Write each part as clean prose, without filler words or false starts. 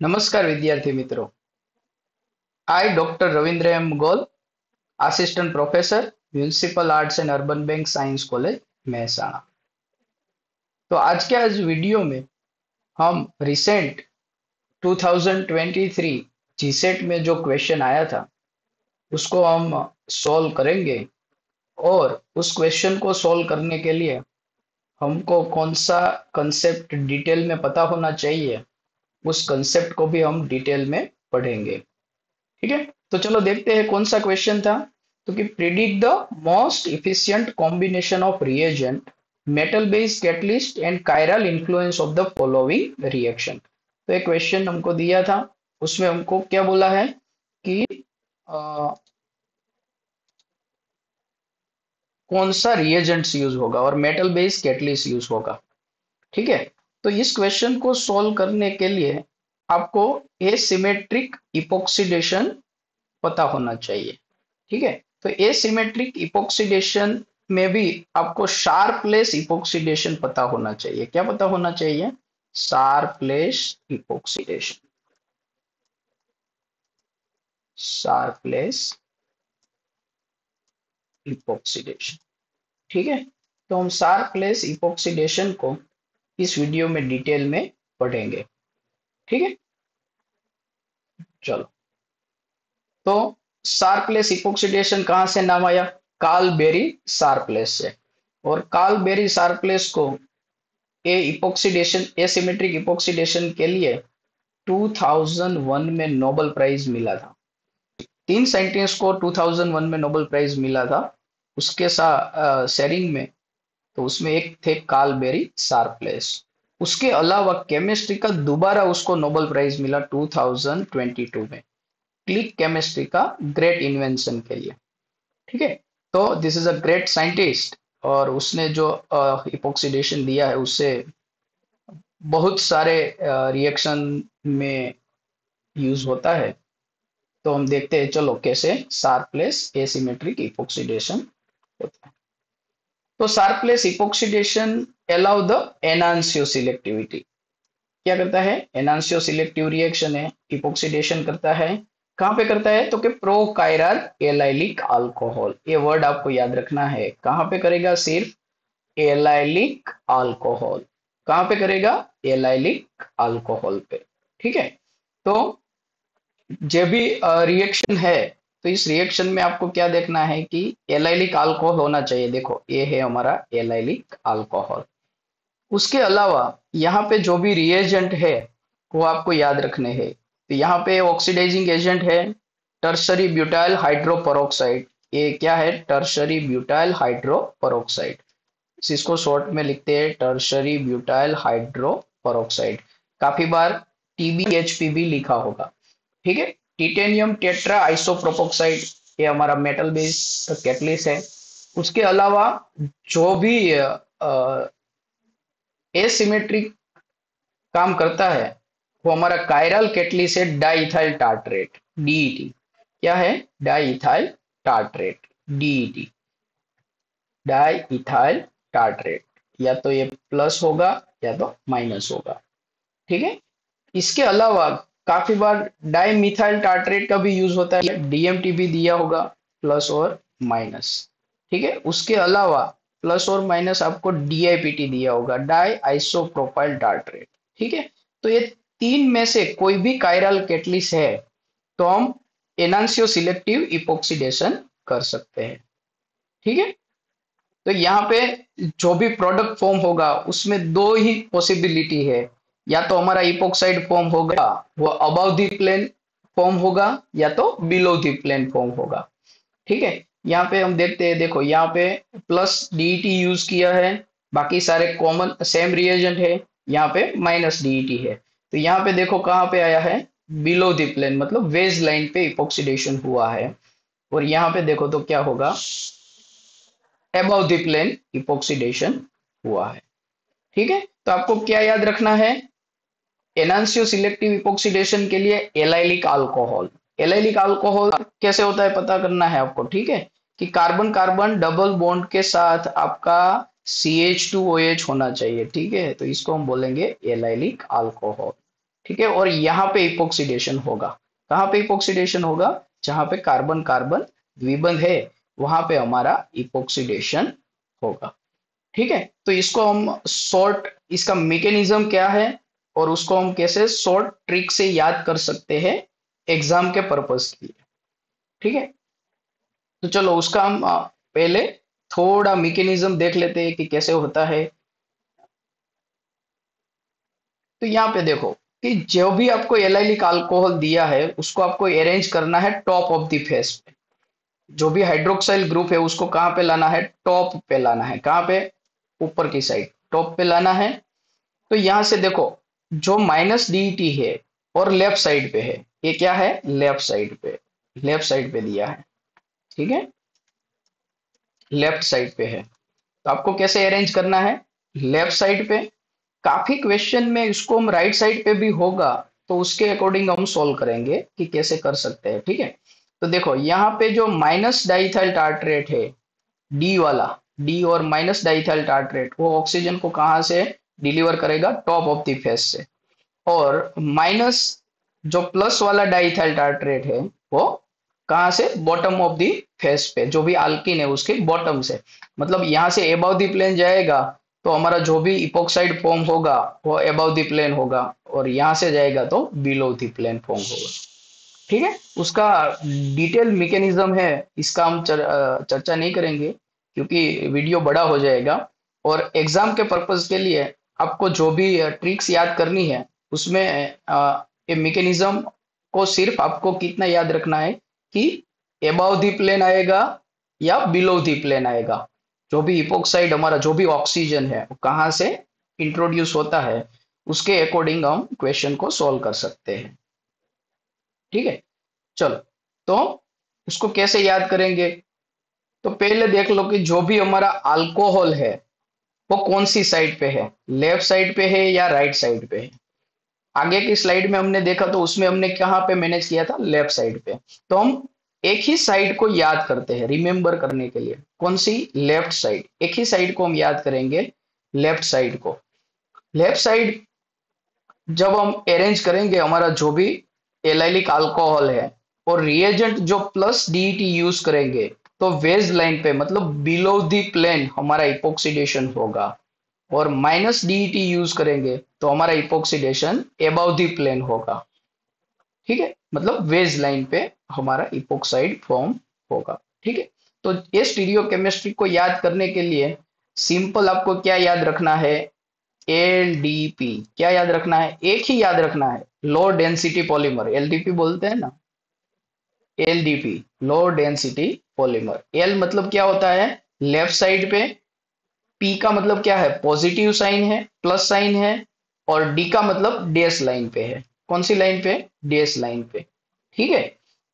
नमस्कार विद्यार्थी मित्रों। I doctor Ravindra M Goel, assistant professor, municipal arts and urban bank science college Mehsana. तो आज वीडियो में हम रिसेंट 2023 जीसेट में जो क्वेश्चन आया था उसको हम सॉल्व करेंगे। और उस क्वेश्चन को सॉल्व करने के लिए हमको कौन सा कंसेप्ट डिटेल में पता होना चाहिए, उस कंसेप्ट को भी हम डिटेल में पढ़ेंगे। ठीक है, तो चलो देखते हैं कौन सा क्वेश्चन था। तो कि predict the most efficient combination of reagent, metal based catalyst and chiral influence of the following reaction. तो एक क्वेश्चन हमको दिया था, उसमें हमको क्या बोला है कि कौन सा रिएजेंट्स यूज होगा और मेटल बेस्ड कैटलिस्ट यूज होगा। ठीक है, तो इस क्वेश्चन को सॉल्व करने के लिए आपको एसिमेट्रिक इपोक्सिडेशन पता होना चाहिए। ठीक है, तो एसिमेट्रिक इपोक्सिडेशन में भी आपको शार्पलेस इपोक्सिडेशन पता होना चाहिए। क्या पता होना चाहिए? शार्पलेस इपोक्सिडेशन। शार्पलेस इपोक्सिडेशन। ठीक है, तो हम शार्पलेस इपोक्सिडेशन को इस वीडियो में डिटेल में पढ़ेंगे। ठीक है, चलो। तो शार्पलेस इपोक्सिडेशन कहां से नाम आया? कार्ल बेरी शार्पलेस से। और कार्ल बेरी शार्पलेस को ए इपोक्सीडेशन, एसिमेट्रिक इपोक्सीडेशन के लिए 2001 में नोबेल प्राइज मिला था। तीन साइंटिस्ट को 2001 में नोबेल प्राइज मिला था उसके साथ शेयरिंग में। तो उसमें एक थे कार्ल बेरी शार्पलेस। उसके अलावा केमिस्ट्री का दोबारा उसको नोबेल प्राइज मिला 2022 में, क्लिक केमिस्ट्री का ग्रेट इन्वेंशन के लिए। ठीक है, तो this is a great scientist. और उसने जो इपोक्सीडेशन दिया है उससे बहुत सारे रिएक्शन में यूज होता है। तो हम देखते हैं चलो कैसे शार्पलेस एसिमेट्रिक इपोक्सिडेशन होता है। तो शार्पलेस इपोक्सिडेशन अलाउ द एनांसियो सिलेक्टिविटी। क्या करता है? एनांसियो सिलेक्टिव रिएक्शन है, इपोक्सिडेशन करता है। कहां पे करता है? तो कि प्रोकायरल एलाइलिक अल्कोहल, ये वर्ड आपको याद रखना है। कहां पे करेगा? सिर्फ एलाइलिक अल्कोहल। कहां पे करेगा? एलाइलिक अल्कोहल पे। ठीक है, तो जब भी रिएक्शन है तो इस रिएक्शन में आपको क्या देखना है कि एलाइलिक अल्कोहल होना चाहिए। देखो ये है हमारा एलाइलिक अल्कोहल। उसके अलावा यहाँ पे जो भी रिएजेंट है वो आपको याद रखने हैं। तो यहाँ पे ऑक्सीडाइजिंग एजेंट है टर्शरी ब्यूटाइल हाइड्रोपेरोक्साइड। ये क्या है? Tertiary butyl hydroperoxide. इसको शॉर्ट में लिखते हैं टर्शरी ब्यूटाइल हाइड्रोपेरोक्साइड। काफी बार टीबीएचपी भी लिखा होगा। ठीक है, टिटेनियम टेट्रा आइसोप्रोपोक्साइड, ये हमारा मेटल बेस्ड कैटलिस्ट है। उसके अलावा जो भी एसिमेट्रिक काम करता है वो हमारा कायरल कैटलिस्ट है डाइइथाइल टार्ट्रेट, डीईटी। क्या है? Diethyl tartrate, DET, diethyl tartrate. या तो ये प्लस होगा या तो माइनस होगा। ठीक है, इसके अलावा काफी बार डाई मिथाइल टार्ट्रेट का भी यूज होता है, डीएमटी भी दिया होगा, प्लस और माइनस। ठीक है, उसके अलावा प्लस और माइनस आपको डीआईपीटी दिया होगा, डाई आइसोप्रोपाइल टार्ट्रेट। ठीक है, तो ये तीन में से कोई भी कायरल कैटलिस्ट है तो हम एनांसियो सिलेक्टिव इपोक्सिडेशन कर सकते हैं। ठीक है, तो यहाँ पे जो भी प्रोडक्ट फॉर्म होगा उसमें दो ही पॉसिबिलिटी है। या तो हमारा इपोक्साइड फॉर्म होगा वो अबव द प्लेन फॉर्म होगा या तो बिलो द प्लेन फॉर्म होगा। ठीक है, यहाँ पे हम देखते हैं, देखो यहाँ पे प्लस डीईटी यूज किया है, बाकी सारे कॉमन सेम रिएजेंट है। यहाँ पे माइनस डीईटी है। तो यहाँ पे देखो कहाँ पे आया है? बिलो द प्लेन, मतलब वेज लाइन पे इपोक्सिडेशन हुआ है। और यहाँ पे देखो तो क्या होगा? अबव द प्लेन इपोक्सिडेशन हुआ है। ठीक है, तो आपको क्या याद रखना है? एनांसियो सिलेक्टिव इपोक्सिडेशन के लिए एलाइलिक अल्कोहल। एलाइलिक अल्कोहल कैसे होता है पता करना है आपको। ठीक है, कि कार्बन कार्बन डबल बॉन्ड के साथ आपका CH2OH होना चाहिए। ठीक है, तो इसको हम बोलेंगे एलाइलिक अल्कोहल। ठीक है, और यहाँ पे इपोक्सीडेशन होगा। कहाँ पे इपोक्सीडेशन होगा? जहां पे कार्बन कार्बन द्विबंध है वहां पे हमारा इपोक्सीडेशन होगा। ठीक है, तो इसको हम शॉर्ट, इसका मैकेनिज्म क्या है और उसको हम कैसे शॉर्ट ट्रिक से याद कर सकते हैं एग्जाम के पर्पस के लिए। ठीक है, तो चलो उसका हम पहले थोड़ा मैकेनिज्म देख लेते हैं कि कैसे होता है। तो यहाँ पे देखो कि जो भी आपको एलाइलिक अल्कोहल दिया है उसको आपको अरेंज करना है टॉप ऑफ द फेस पे। जो भी हाइड्रोक्साइल ग्रुप है उसको कहाँ पे लाना है? टॉप पे लाना है। कहाँ पे? ऊपर की साइड, टॉप पे लाना है। तो यहां से देखो, जो माइनस डी है और लेफ्ट साइड पे है, ये क्या है? लेफ्ट साइड पे, लेफ्ट साइड पे दिया है। ठीक है, लेफ्ट साइड पे है। तो आपको कैसे अरेंज करना है? लेफ्ट साइड पे। काफी क्वेश्चन में इसको हम राइट साइड पे भी होगा, तो उसके अकॉर्डिंग हम सोल्व करेंगे कि कैसे कर सकते हैं। ठीक है, तो देखो यहाँ पे जो माइनस डाइथाइल टार्ट्रेट है, डी वाला, डी और माइनस डाइथाइल टार्ट्रेट, वो ऑक्सीजन को कहाँ से डिलीवर करेगा? टॉप ऑफ द फेस से। और माइनस जो प्लस वाला डाइथाइल टार्ट्रेट है वो कहाँ से? बॉटम ऑफ दी फेस पे, जो भी अल्किन है उसके बॉटम से। मतलब यहाँ से एबव दी प्लेन जाएगा तो हमारा जो भी इपोक्साइड फॉर्म होगा वो एबव दी प्लेन होगा, और यहाँ से जाएगा तो बिलो दी प्लेन फॉर्म होगा। ठीक है, उसका डिटेल मैकेनिज्म है, इसका हम चर्चा नहीं करेंगे क्योंकि वीडियो बड़ा हो जाएगा। और एग्जाम के पर्पज के लिए आपको जो भी ट्रिक्स याद करनी है उसमें ये मैकेनिज्म को सिर्फ आपको कितना याद रखना है कि एबाव दी प्लेन आएगा या बिलो दी प्लेन आएगा। जो भी इपोक्साइड हमारा, जो भी ऑक्सीजन है वो कहाँ से इंट्रोड्यूस होता है, उसके अकॉर्डिंग हम क्वेश्चन को सॉल्व कर सकते हैं। ठीक है, चलो, तो उसको कैसे याद करेंगे? तो पहले देख लो कि जो भी हमारा अल्कोहल है वो कौन सी साइड पे है, लेफ्ट साइड पे है या राइट साइड पे है। आगे की स्लाइड में हमने देखा तो उसमें हमने कहाँ पे मैनेज किया था? लेफ्ट साइड पे। तो हम एक ही साइड को याद करते हैं रिमेंबर करने के लिए। कौन सी? Left side. एक ही साइड को हम याद करेंगे, लेफ्ट साइड को। लेफ्ट साइड जब हम अरेंज करेंगे हमारा जो भी एलाइलिक अल्कोहल है और रिएजेंट जो प्लस डीईटी यूज करेंगे, तो वेज लाइन पे मतलब बिलो दी प्लेन हमारा इपोक्सीडेशन होगा। और माइनस डीईटी यूज करेंगे तो हमारा इपोक्सीडेशन एबव दी प्लेन होगा। ठीक है, मतलब वेज लाइन पे हमारा इपोक्साइड फॉर्म होगा। ठीक है, तो ये स्टीरियो केमिस्ट्री को याद करने के लिए सिंपल आपको क्या याद रखना है? एलडीपी। क्या याद रखना है? एक ही याद रखना है, लो डेंसिटी पॉलीमर, एलडीपी बोलते हैं ना। LDP, low density polymer. L मतलब क्या होता है? लेफ्ट साइड पे। पी का मतलब क्या है? पॉजिटिव साइन है, प्लस साइन है। और डी का मतलब डैश लाइन पे है। कौन सी लाइन पे? डैश लाइन पे। ठीक है,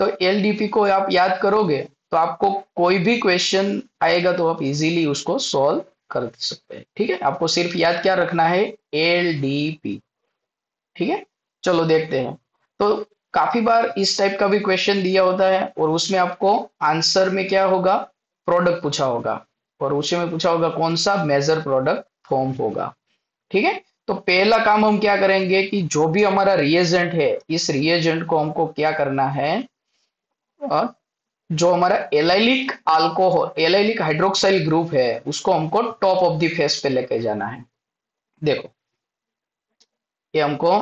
तो एलडीपी को आप याद करोगे तो आपको कोई भी क्वेश्चन आएगा तो आप इजीली उसको सॉल्व कर सकते हैं। ठीक है, आपको सिर्फ याद क्या रखना है? एलडीपी। ठीक है, चलो देखते हैं। तो काफी बार इस टाइप का भी क्वेश्चन दिया होता है और उसमें आपको आंसर में क्या होगा? प्रोडक्ट पूछा होगा, और उसी में पूछा होगा कौन सा मेजर प्रोडक्ट फॉर्म होगा। ठीक है, तो पहला काम हम क्या करेंगे कि जो भी हमारा रिएजेंट है, इस रिएजेंट को हमको क्या करना है? और जो हमारा allylic alcohol, allylic hydroxyl group है, उसको हमको टॉप ऑफ द फेस पे लेके जाना है। देखो, ये हमको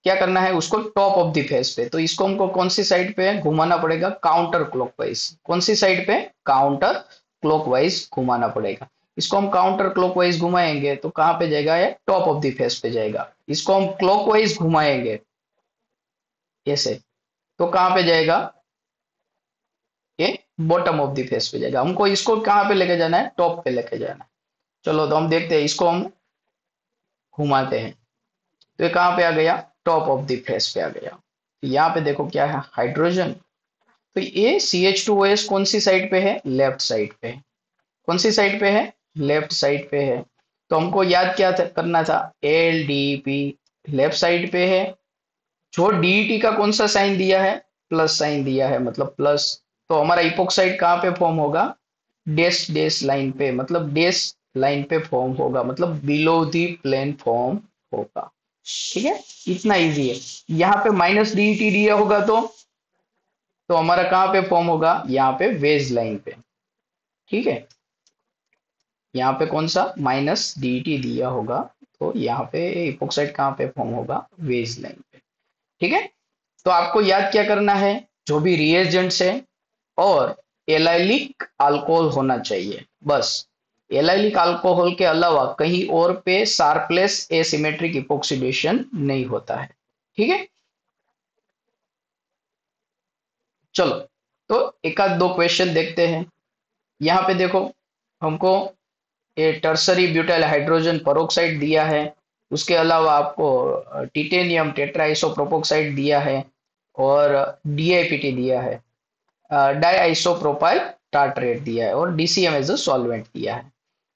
क्या करना है? उसको टॉप ऑफ द फेस पे। तो इसको हमको कौन सी साइड पे घुमाना पड़ेगा? Counter clockwise. कौन सी साइड पे? काउंटर क्लॉकवाइज घुमाना पड़ेगा। इसको हम काउंटर क्लॉकवाइज घुमाएंगे तो कहां पे जाएगा? ये टॉप ऑफ द फेस पे जाएगा। इसको हम क्लॉकवाइज घुमाएंगे ऐसे, तो कहां पे जाएगा? ये बॉटम ऑफ द फेस पे जाएगा। हमको इसको कहां पे लेके जाना है? टॉप पे लेके जाना है। चलो, तो हम देखते हैं, इसको हम घुमाते हैं तो ये कहां पे आ गया? टॉप ऑफ द फेस पे आ गया। यहाँ पे देखो क्या है? हाइड्रोजन। तो ये CH2OH कौन सी साइड पे है? लेफ्ट साइड पे है। कौन सी साइड पे है? लेफ्ट साइड पे है। तो हमको याद क्या करना था? LDP। लेफ्ट साइड पे है। जो DET का कौन सा साइन दिया है? प्लस साइन दिया है, मतलब प्लस। तो हमारा इपोक्साइड कहाँ पे फॉर्म होगा? डैश डैश लाइन पे, मतलब डैश लाइन पे फॉर्म होगा, मतलब बिलो दी प्लेन फॉर्म होगा। ठीक है, इतना इजी है। यहाँ पे माइनस डी टी दिया होगा तो हमारा कहाँ पे फॉर्म होगा, यहाँ पे वेज लाइन पे। ठीक है, यहाँ पे कौन सा माइनस डी टी दिया होगा, तो यहाँ पे इपोक्साइड कहाँ पे फॉर्म होगा, वेज लाइन पे। ठीक है, तो आपको याद क्या करना है, जो भी रिएजेंट्स है और एलाइलिक अल्कोहल होना चाहिए बस। एलाइलिक अल्कोहल के अलावा कहीं और पे शार्पलेस एसिमेट्रिक इपोक्सिडेशन नहीं होता है। ठीक है, चलो, तो एक आध दो क्वेश्चन देखते हैं। यहाँ पे देखो, हमको ये टर्सरी ब्यूटाइल हाइड्रोजन पेरोक्साइड दिया है, उसके अलावा आपको टिटेनियम टेट्राइसोप्रोपोक्साइड दिया है और डीआईपीटी दिया है, डाई आइसोप्रोपाइल टार्टरेट दिया है और डीसीएम एज अ सॉल्वेंट दिया है।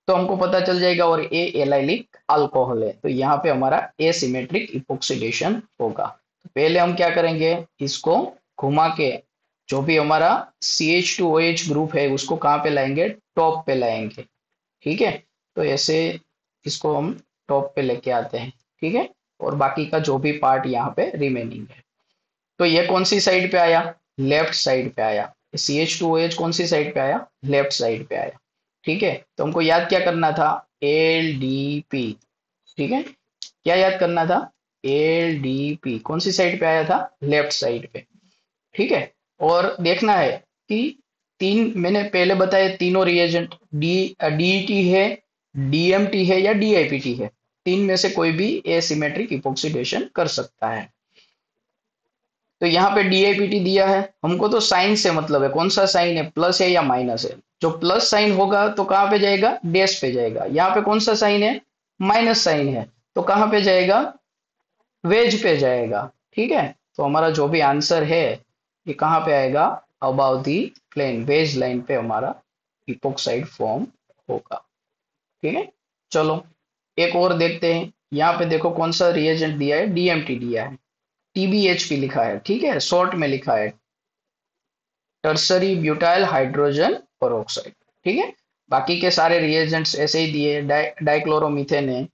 तो हमको पता चल जाएगा, और ए एलाइलिक अल्कोहल है, तो यहाँ पे हमारा एसिमेट्रिक इपोक्सिडेशन होगा। तो पहले हम क्या करेंगे, इसको घुमा के जो भी हमारा CH2OH ग्रुप है उसको कहाँ पे लाएंगे, टॉप पे लाएंगे। ठीक है, तो ऐसे इसको हम टॉप पे लेके आते हैं। ठीक है, और बाकी का जो भी पार्ट यहाँ पे रिमेनिंग है, तो ये कौन सी साइड पे आया, लेफ्ट साइड पे आया। CH2OH कौन सी साइड पे आया, लेफ्ट साइड पे आया। ठीक है, तो हमको याद क्या करना था, LDP। ठीक है, क्या याद करना था, LDP कौन सी साइड पे आया था, लेफ्ट साइड पे। ठीक है, और देखना है कि तीन मैंने पहले बताया, तीनों रिएजेंट DET है, DMT है या DIPT है, तीन में से कोई भी एसिमेट्रिक इपोक्सिडेशन कर सकता है। तो यहाँ पे DIPT दिया है, हमको तो साइन से मतलब है, कौन सा साइन है, प्लस है या माइनस है। जो प्लस साइन होगा तो कहाँ पे जाएगा, डैश पे जाएगा। यहाँ पे कौन सा साइन है, माइनस साइन है, तो कहाँ पे जाएगा, वेज पे जाएगा। ठीक है, तो हमारा जो भी आंसर है ये कहाँ पे आएगा, above the plane, wedge line पे हमारा इपोक्साइड फॉर्म होगा। ठीक है, चलो एक और देखते हैं। यहाँ पे देखो कौन सा रिएजेंट दिया है, DMT दिया है, TBHP लिखा है। ठीक है, शॉर्ट में लिखा है टर्सरी ब्यूटाइल हाइड्रोजन पेरोक्साइड। ठीक है, बाकी के सारे रिएजेंट्स ऐसे ही दिए, डाइक्लोरोमीथेन है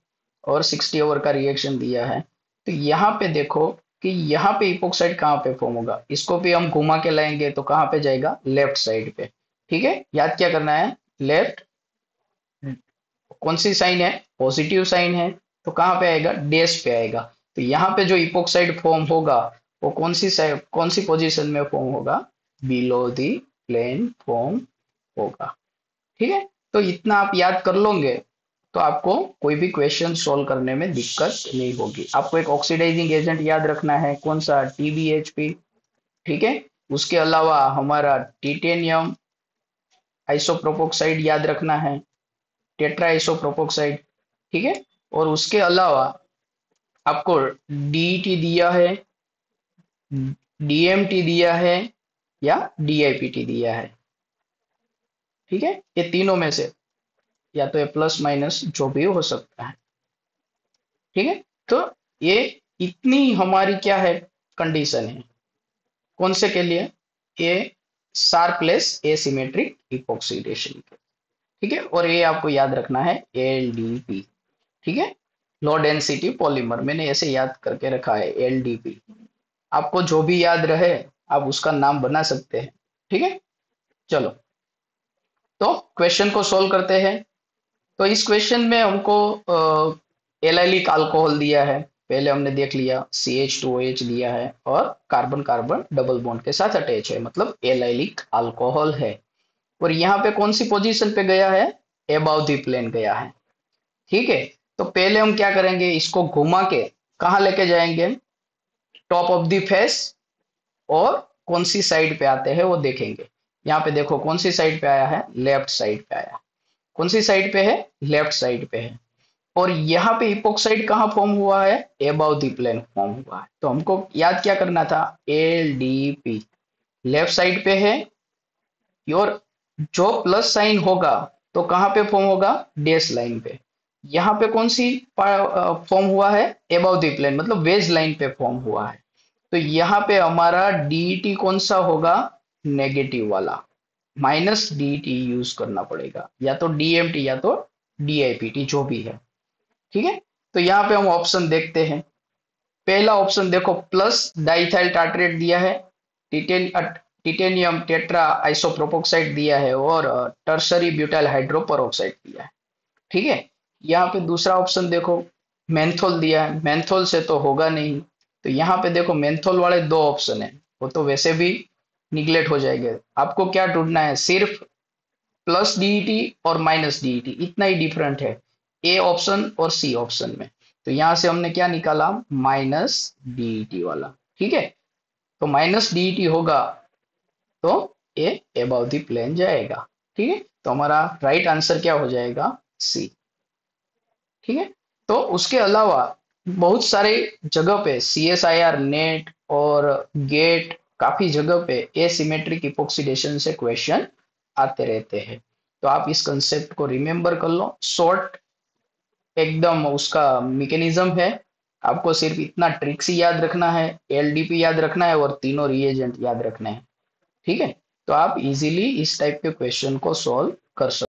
और 60 ओवर का रिएक्शन दिया है। तो यहाँ पे देखो कि यहाँ पे इपोक्साइड कहाँ पे फॉर्म होगा, इसको भी हम घुमा के लाएंगे तो कहाँ पे जाएगा, लेफ्ट साइड पे। ठीक है, याद क्या करना है, लेफ्ट, कौन सी साइन है, पॉजिटिव साइन है, तो कहाँ पे आएगा, डैश पे आएगा। तो यहाँ पे जो इपोक्साइड फॉर्म होगा वो कौन सी पोजीशन में फॉर्म होगा, बिलो दी प्लेन फॉर्म होगा। ठीक है, तो इतना आप याद कर लोगे तो आपको कोई भी क्वेश्चन सॉल्व करने में दिक्कत नहीं होगी। आपको एक ऑक्सीडाइजिंग एजेंट याद रखना है, कौन सा, TBHP। ठीक है, उसके अलावा हमारा टिटेनियम आइसोप्रोपोक्साइड याद रखना है, टेट्रा आइसोप्रोपोक्साइड। ठीक है, और उसके अलावा आपको DET दिया है, DMT दिया है या DIPT दिया है। ठीक है, ये तीनों में से या तो ये प्लस माइनस जो भी हो सकता है। ठीक है, तो ये इतनी हमारी क्या है, कंडीशन है, कौन से के लिए, ये शार्पलेस एसिमेट्रिक इपोक्सिडेशन के। ठीक है, और ये आपको याद रखना है LDP। ठीक है, लो डेंसिटी पॉलीमर, मैंने ऐसे याद करके रखा है LDP। आपको जो भी याद रहे आप उसका नाम बना सकते हैं। ठीक है, चलो, तो क्वेश्चन को सोल्व करते हैं। तो इस क्वेश्चन में हमको एलाइलिक अल्कोहल दिया है, पहले हमने देख लिया, CH2OH दिया है और कार्बन कार्बन डबल बॉन्ड के साथ अटैच है, मतलब एलाइलिक अल्कोहल है। और यहाँ पे कौन सी पोजीशन पे गया है, एबाउ द प्लेन गया है। ठीक है, तो पहले हम क्या करेंगे, इसको घुमा के कहाँ लेके जाएंगे, टॉप ऑफ द फेस, और कौन सी साइड पे आते हैं वो देखेंगे। यहाँ पे देखो कौन सी साइड पे आया है, लेफ्ट साइड पे आया। कौन सी साइड पे है, लेफ्ट साइड पे है। और यहाँ पे इपोक्साइड कहाँ फॉर्म हुआ है, एबव द प्लेन फॉर्म हुआ है। तो हमको याद क्या करना था, LDP लेफ्ट साइड पे है, और जो प्लस साइन होगा तो कहाँ पे फॉर्म होगा, डैश लाइन पे। यहाँ पे कौन सी फॉर्म हुआ है, एबव द प्लेन, मतलब वेज लाइन पे फॉर्म हुआ है। तो यहाँ पे हमारा DET कौन सा होगा, नेगेटिव वाला, -DET यूज करना पड़ेगा, या तो DMT या तो DIPT जो भी है। ठीक है, तो यहाँ पे हम ऑप्शन देखते हैं। पहला ऑप्शन देखो प्लस डाइथाइल टार्ट्रेट दिया है, टिटेनियम टेट्रा आइसोप्रोपोक्साइड दिया है और टर्सरी ब्यूटाइल हाइड्रोपरऑक्साइड दिया है। ठीक है। यहाँ पे दूसरा ऑप्शन देखो मेंथोल दिया है, मेंथोल से तो होगा नहीं, तो यहाँ पे देखो मेंथोल वाले दो ऑप्शन है, वो तो वैसे भी निगलेक्ट हो जाएंगे। आपको क्या ढूंढना है, सिर्फ प्लस डीईटी और माइनस डीईटी, इतना ही डिफरेंट है ए ऑप्शन और सी ऑप्शन में। तो यहां से हमने क्या निकाला, माइनस डीईटी वाला। ठीक है। तो माइनस डीईटी होगा तो ए अबव द प्लेन जाएगा। ठीक है। तो हमारा राइट आंसर क्या हो जाएगा, सी। ठीक है। तो उसके अलावा बहुत सारे जगह पे सीएसआईआर नेट और गेट काफी जगह पे एसिमेट्रिक इपोक्सीडेशन से क्वेश्चन आते रहते हैं। तो आप इस कंसेप्ट को रिमेंबर कर लो, शॉर्ट एकदम उसका मैकेनिज्म है। आपको सिर्फ इतना ट्रिक्स ही याद रखना है, एलडीपी याद रखना है और तीनों रिएजेंट याद रखना है। ठीक है। तो आप इजीली इस टाइप के क्वेश्चन को सॉल्व कर सकते